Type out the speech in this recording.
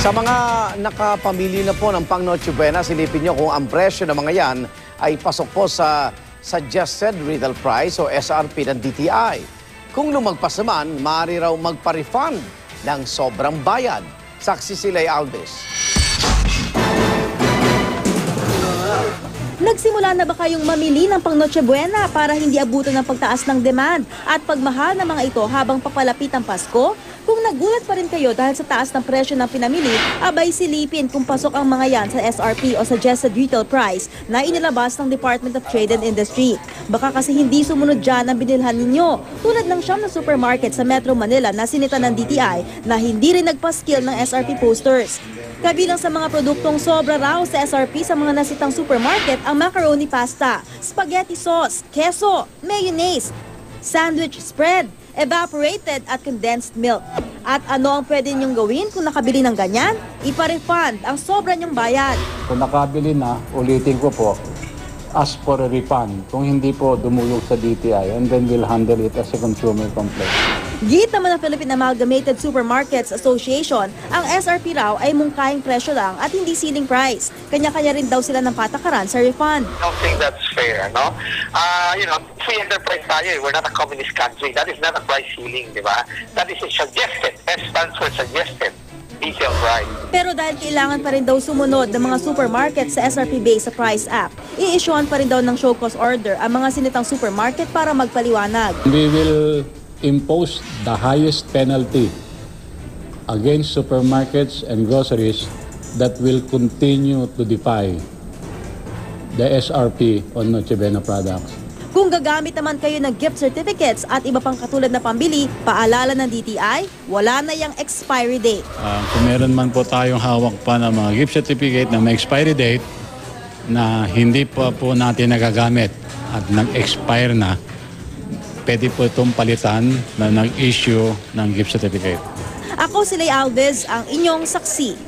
Sa mga nakapamili na po ng pang Noche Buena, silipin nyo kung ang presyo ng mga yan ay pasok po sa Suggested Retail Price o SRP ng DTI. Kung lumagpas naman, maaari raw magpa-refund ng sobrang bayad. Saksi si Lay Alves. Nagsimula na ba kayong mamili ng pang Noche Buena para hindi abutan ng pagtaas ng demand at pagmahal ng mga ito habang papalapit ang Pasko? Kung nagulat pa rin kayo dahil sa taas ng presyo ng pinamili, abay silipin kung pasok ang mga yan sa SRP o Suggested Retail Price na inilabas ng Department of Trade and Industry. Baka kasi hindi sumunod dyan ang binilhan ninyo. Tulad ng siyam na supermarket sa Metro Manila na sinita ng DTI na hindi rin nagpaskil ng SRP posters. Kabilang sa mga produktong sobra raw sa SRP sa mga nasitang supermarket ang macaroni pasta, spaghetti sauce, queso, mayonnaise, sandwich spread, evaporated at condensed milk. At ano ang pwede niyong gawin kung nakabili ng ganyan? Ipa-refund ang sobra niyong bayad. Kung nakabili na, ulitin ko po, ask for a refund kung hindi po dumulog sa DTI, and then we'll handle it as a consumer complaint. Git naman ng Philippine Amalgamated Supermarkets Association, ang SRP raw ay mungkahing presyo lang at hindi ceiling price. Kanya-kanya rin daw sila ng patakaran sa refund. I don't think that's fair, no? Free enterprise tayo, we're not a communist country. That is not a price ceiling, di ba? That is a suggested. S stands for suggested retail price. Pero dahil kailangan pa rin daw sumunod ng mga supermarket sa SRP base sa Price App, i-issuean pa rin daw ng show cause order ang mga sinitang supermarket para magpaliwanag. We will impose the highest penalty against supermarkets and groceries that will continue to defy the SRP on Noche Buena products. Kung gagamit naman kayo ng gift certificates at iba pang katulad na pambili, paalala ng DTI, wala na yung expiry date. Kung meron man po tayong hawak pa ng mga gift certificate na may expiry date na hindi pa po natin nagagamit at nag-expire na, pwede po itong palitan na nag-issue ng gift certificate. Ako si Lay Alves, ang inyong saksi.